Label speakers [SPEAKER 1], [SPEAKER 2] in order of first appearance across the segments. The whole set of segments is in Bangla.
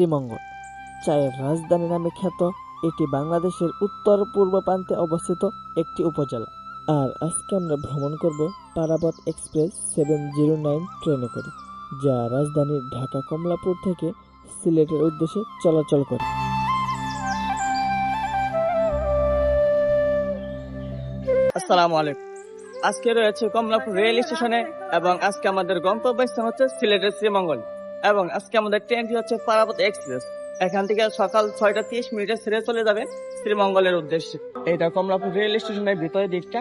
[SPEAKER 1] শ্রীমঙ্গল, চায়ের রাজধানী নামে খ্যাত। এটি বাংলাদেশের উত্তর পূর্ব প্রান্তে অবস্থিত একটি উপজেলা। আর আজকে আমরা ভ্রমণ করব পারাবত এক্সপ্রেস 709 ট্রেনে করে, যা রাজধানীর ঢাকা কমলাপুর থেকে সিলেটের উদ্দেশ্যে চলাচল করে।
[SPEAKER 2] আসসালামু আলাইকুম। আজকে রয়েছে কমলাপুর রেল স্টেশনে এবং আজকে আমাদের গন্তব্যস্থান হচ্ছে সিলেটের শ্রীমঙ্গল এবং আজকে আমাদের ট্রেনটি হচ্ছে পারাবত এক্সপ্রেস। এখান থেকে সকাল 6টা 30 ছেড়ে চলে যাবে শ্রীমঙ্গলের উদ্দেশ্যে। এটা কমলাপুর রেল স্টেশনের ভিতরের দিকটা।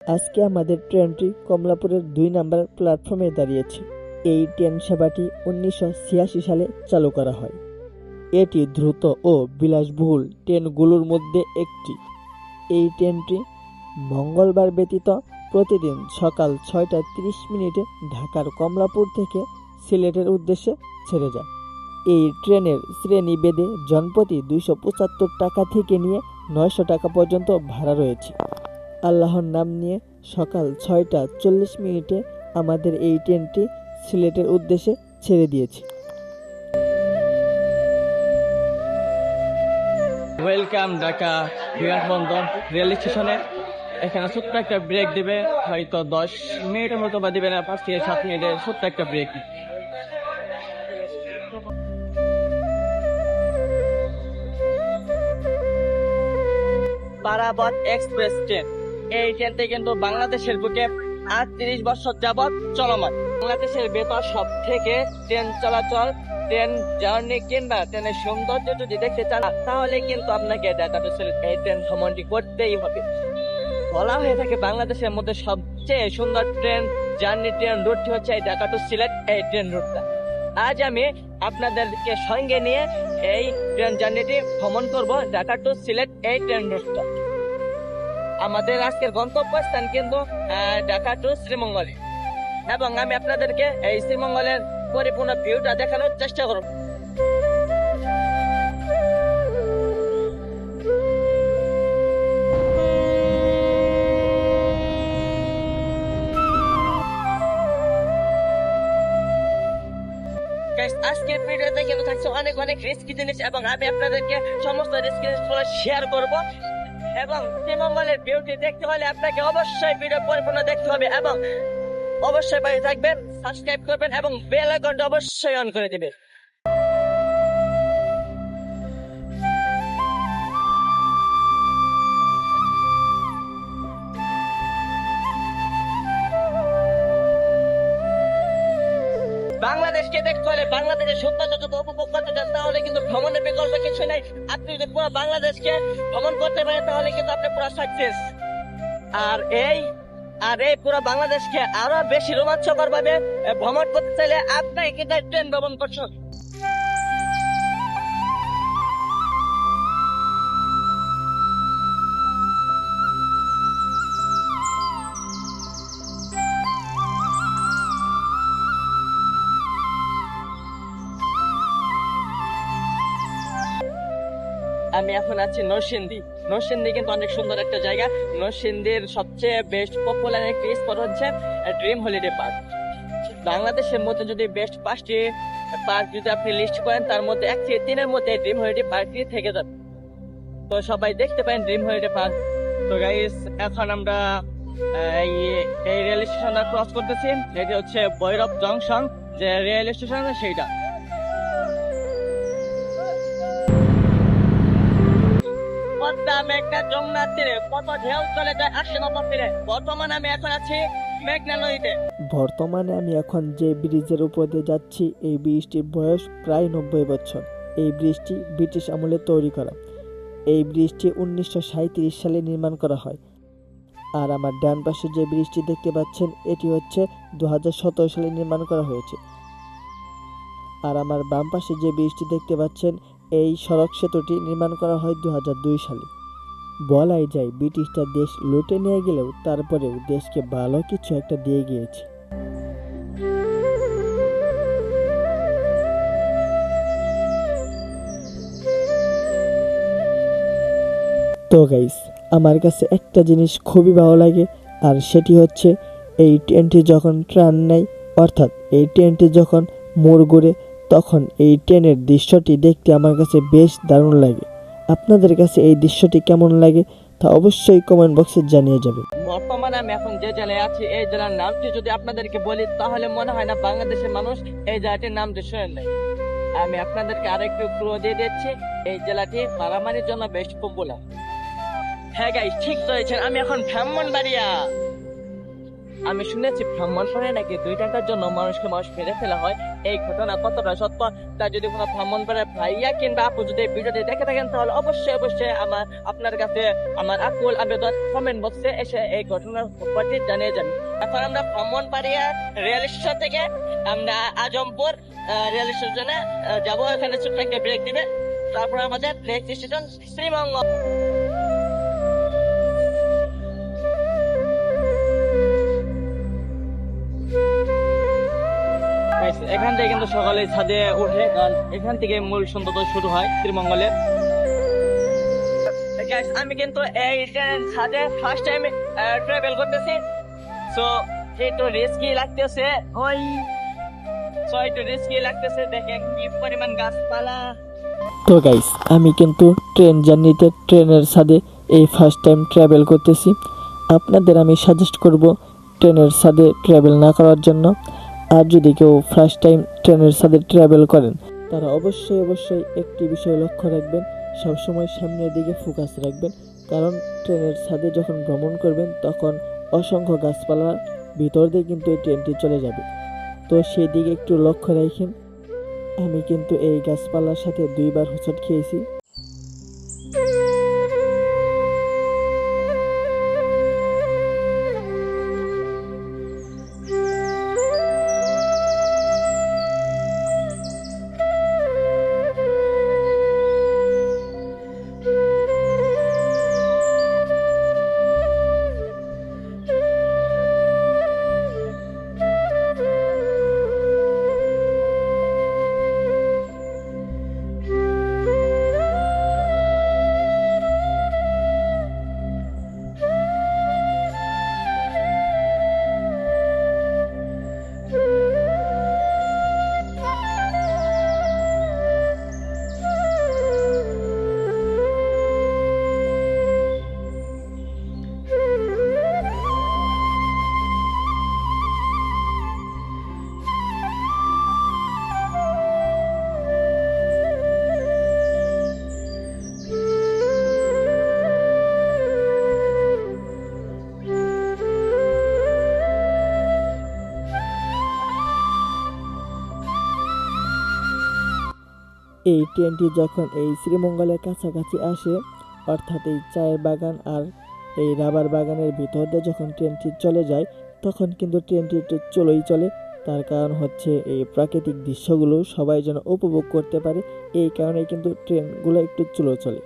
[SPEAKER 1] আজকে আমাদের ট্রেনটি কমলাপুরের 2 নম্বর প্ল্যাটফর্মে দাঁড়িয়েছে। এই ট্রেন সেবাটি 1986 সালে চালু করা হয়। এটি দ্রুত ও বিলাসবহুল ট্রেনগুলোর মধ্যে একটি। এই ট্রেনটি মঙ্গলবার ব্যতীত প্রতিদিন সকাল 6টা 30 ঢাকার কমলাপুর থেকে সিলেটের উদ্দেশ্যে ছেড়ে যায়। এই ট্রেনের শ্রেণীভেদে জনপ্রতি 275 টাকা থেকে নিয়ে 900 টাকা পর্যন্ত ভাড়া রয়েছে। আল্লাহর নাম নিয়ে সকাল 6টা 40 আমাদের এই ট্রেনটি সিলেটের উদ্দেশ্যে ছেড়ে দিয়েছে।
[SPEAKER 2] ওয়েলকাম ঢাকা বিমানবন্দর রেল স্টেশনে। এখানে ছোট্ট একটা ব্রেক দিবে, হয়তো 10 মিনিটের মতো বা দিবে না, 5 থেকে 7 মিনিটের ছোট্ট একটা ব্রেক। পারাবত এক্সপ্রেস ট্রেন, এই ট্রেনটি কিন্তু বাংলাদেশের বুকে 38 বছর যাবৎ চলমান। বাংলাদেশের ভেতর সব থেকে ট্রেন চলাচল, ট্রেন জার্নি কিংবা ট্রেনের সৌন্দর্য যদি দেখতে চান তাহলে কিন্তু আপনাকে ঢাকা টু সিলেট এই ট্রেন ভ্রমণটি করতেই হবে। বলা হয়ে থাকে বাংলাদেশের মধ্যে সবচেয়ে সুন্দর ট্রেন জার্নি ট্রেন রুটটি হচ্ছে এই ঢাকা টু সিলেট এই ট্রেন রুটটা। আজ আমি আপনাদেরকে সঙ্গে নিয়ে এই ট্রেন জার্নিটি ভ্রমণ করব ঢাকা টু সিলেট এই ট্রেন রুটটা। আমাদের আজকের গন্তব্যস্থান কিন্তু ঢাকা টু শ্রীমঙ্গল এবং আমি আপনাদেরকে এই শ্রীমঙ্গলের পরিপূর্ণ ভিউটা দেখানোর চেষ্টা করব। আজকের ভিডিওতে কিন্তু থাকছে অনেক রিস্কি জিনিস এবং আমি আপনাদেরকে সমস্ত রিস্কি জিনিসগুলো শেয়ার করব। এবং শ্রীমঙ্গলের বিউটি দেখতে হলে আপনাকে অবশ্যই ভিডিও পরিপূর্ণ দেখতে হবে এবং অবশ্যই পাশে থাকবেন, সাবস্ক্রাইব করবেন এবং বেল আইকনটা অবশ্যই অন করে দিবেন। বাংলাদেশকে দেখতে হলে, বাংলাদেশের সৌন্দর্য যদি উপভোগ করতে চান তাহলে কিন্তু ভ্রমণের বিকল্প কিছু নেই। আপনি যদি পুরো বাংলাদেশকে ভ্রমণ করতে পারেন তাহলে কিন্তু আপনি পুরো সাকসেস। আর এই পুরো বাংলাদেশকে আরো বেশি রোমাঞ্চকর ভাবে ভ্রমণ করতে চাইলে আপনাকে কিন্তু ট্রেন ভ্রমণ করতে হবে। আমি এখন আছি নরসিংদী। নরসিংদী কিন্তু অনেক সুন্দর একটা জায়গা। নরসিংদীর সবচেয়ে বেস্ট পপুলার একটি স্পট হচ্ছে ড্রিম হলিডে পার্ক। বাংলাদেশের মধ্যে যদি বেস্ট 5টি পার্ক যদি আপনি লিস্ট করেন তার মধ্যে 1 থেকে 3-এর মধ্যে ড্রিম হলিডে পার্কটি থেকে যাবে। তো সবাই দেখতে পারেন ড্রিম হলিডে পার্ক। তো গাইস, এখন আমরা এই রেল স্টেশনটা ক্রস করতেছি। এটি হচ্ছে ভৈরব জংশন যে রেল স্টেশন সেইটা। মেঘনা যমুনার তীরে কত ঢেউ চলে যায় আসে নতুন তীরে। বর্তমানে আমি এখন আছি মেঘনা নদীতে।
[SPEAKER 1] বর্তমানে আমি এখন যে ব্রিজের উপর দিয়ে যাচ্ছি, এই ব্রিজটির বয়স প্রায় 90 বছর। এই ব্রিজটি ব্রিটিশ আমলে তৈরি করা। এই ব্রিজটি 1937 সালে নির্মাণ করা হয়। আর আমার ডান পাশে যে ব্রিজটি দেখতে পাচ্ছেন এটি হচ্ছে 2017 সালে নির্মাণ করা হয়েছে। আর আমার বাম পাশে যে ব্রিজটি দেখতে পাচ্ছেন এই সড়ক সেতুটি নির্মাণ করা হয় 2002 সালে। বলাই যায় ব্রিটিশরা দেশ লুটে নিয়ে গেলেও তারপরেও দেশকে ভালো কিছু একটা দিয়ে গিয়েছে। তো গাইস, আমার কাছে একটা জিনিস খুবই ভালো লাগে, আর সেটি হচ্ছে এই ট্রেনটি যখন ট্রান নেয়, অর্থাৎ এই ট্রেনটি যখন মোড় ঘুরে তখন এই ট্রেনের দৃশ্যটি দেখতে আমার কাছে বেশ দারুণ লাগে। আপনাদের কাছে এই দৃশ্যটি কেমন লাগে তা অবশ্যই কমেন্ট বক্সে জানিয়ে যাবেন।
[SPEAKER 2] বর্তমানে আমি এখন যে জেলায় আছি এই জেলার নামটি যদি আপনাদেরকে বলি তাহলে মনে হয় না বাংলাদেশের মানুষ এই জেলাটির নামটি শুনেন নাই। আমি আপনাদেরকে আরেকটু ক্লু দিয়ে দিচ্ছি, এই জেলাটি মারামারির জন্য বেশ পপুলার। হ্যাঁ গাইস, ঠিক ধরেছেন, আমি এখন ব্রাহ্মণবাড়িয়া। আমি শুনেছি ব্রাহ্মণবাড়িয়া নাকি 2 টাকার জন্য মানুষ মেরে ফেলা হয়। এই ঘটনা কতটা সত্য তা যদি কোনো ব্রাহ্মণবাড়িয়ার ভাইয়া কিংবা আপু যদি এই ভিডিওটি দেখে থাকেন তাহলে অবশ্যই আপনার কাছে আমার আকুল আবেদন কমেন্ট বক্সে এসে এই ঘটনার ব্যাপারটি জানিয়ে যান। এখন আমরা ব্রাহ্মণবাড়িয়া রেল স্টেশন থেকে আমরা আজমপুর রেল স্টেশনে যাবো। এখানে ছোট্ট একটা ব্রেক দিবে, তারপর আমাদের নেক্সট স্টেশন শ্রীমঙ্গল। এখান থেকে কিন্তু সকালে ছাদে উঠে, কারণ এখান থেকে মূল সৌন্দর্য শুরু হয় শ্রীমঙ্গলের। আমি কিন্তু এই ছাদে ফার্স্ট টাইম ট্রাভেল করতেছি, সো একটু রিস্কি লাগতেছে। দেখেন কি পরিমাণ গাছপালা।
[SPEAKER 1] তো গাইস, আমি কিন্তু ট্রেন জার্নিতে ট্রেনের ছাদে এই ফার্স্ট টাইম ট্রাভেল করতেছি। আপনাদের আমি সাজেস্ট করব ট্রেনের ছাদে ট্রাভেল না করার জন্য। আর যদি কেউ ফার্স্ট টাইম ট্রেনের ছাদে ট্রাভেল করেন তারা অবশ্যই একটি বিষয় লক্ষ্য রাখবেন, সবসময় সামনের দিকে ফোকাস রাখবেন, কারণ ট্রেনের ছাদে যখন ভ্রমণ করবেন তখন অসংখ্য গাছপালার ভিতর দিয়ে কিন্তু এই ট্রেনটি চলে যাবে। তো সেই দিকে একটু লক্ষ্য রাখেন। আমি কিন্তু এই গাছপালার সাথে 2 বার হোঁচট খেয়েছি। এই ট্রেনটি যখন এই শ্রীমঙ্গলের কাছাকাছি আসে, অর্থাৎ এই চায়ের বাগান আর এই রাবার বাগানের ভিতর দিয়ে যখন ট্রেনটি চলে যায়, তখন কিন্তু ট্রেনটি একটু চলে। তার কারণ হচ্ছে এই প্রাকৃতিক দৃশ্যগুলো সবাই যেন উপভোগ করতে পারে, এই কারণে কিন্তু ট্রেনগুলো একটু চলে।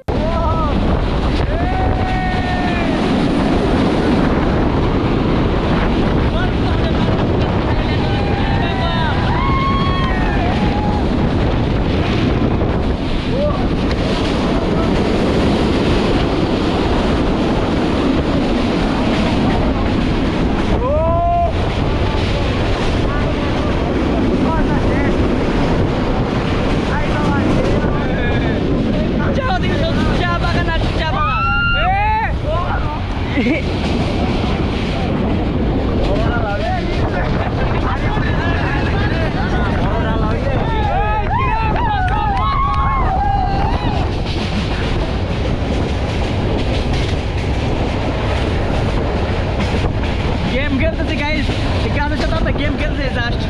[SPEAKER 1] गेम खेलते गाइस, गेम खेलते जस्ट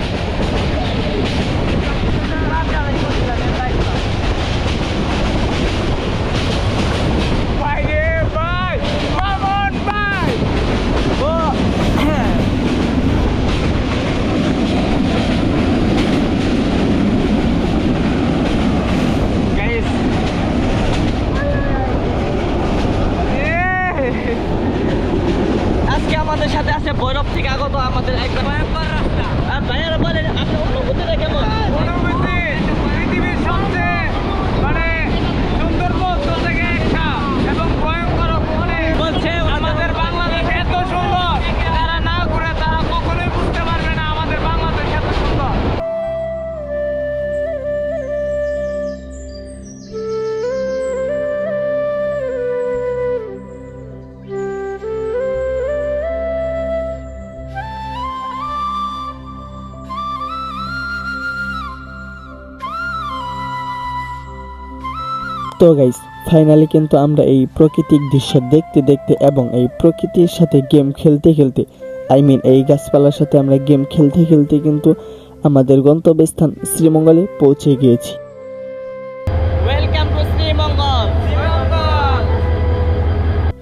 [SPEAKER 1] আজকে আমাদের সাথে আছে বৈরব থেকে আগত আমাদের একটা ভয়ঙ্কর রাস্তা। আর ভাইয়ারা বলেন আপনার অনুভূতিটা কেমন?
[SPEAKER 3] অনুভূতি পৃথিবীর সবচেয়ে সুন্দর পথ থেকে একটা এবং ভয়ঙ্কর
[SPEAKER 2] বলছে
[SPEAKER 3] আমাদের বাংলাদেশ এত সুন্দর, যারা না ঘুরে তারা কখনোই বুঝতে পারবে না আমাদের বাংলাদেশ এত সুন্দর।
[SPEAKER 1] তো গাইস ফাইনালি কিন্তু আমরা এই প্রাকৃতিক দৃশ্য দেখতে দেখতে এবং এই প্রকৃতির সাথে গেম খেলতে খেলতে এই গাছপালার সাথে আমরা গেম খেলতে খেলতে কিন্তু আমাদের গন্তব্যস্থান শ্রীমঙ্গলে পৌঁছে গিয়েছি।
[SPEAKER 2] Welcome to Sreemangal.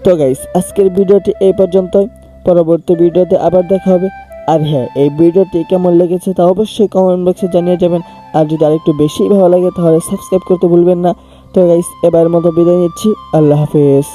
[SPEAKER 1] তো গাইস আজকের ভিডিওটি এই পর্যন্তই, পরবর্তী ভিডিওতে আবার দেখা হবে। আর হ্যাঁ, এই ভিডিওটি কেমন লেগেছে তা অবশ্যই কমেন্ট বক্সে জানিয়ে যাবেন। আর যদি আরেকটু বেশি ভালো লাগে তাহলে সাবস্ক্রাইব করতে ভুলবেন না। তো গাইস এবার মতো বিদায় নিচ্ছি, আল্লাহ হাফেজ।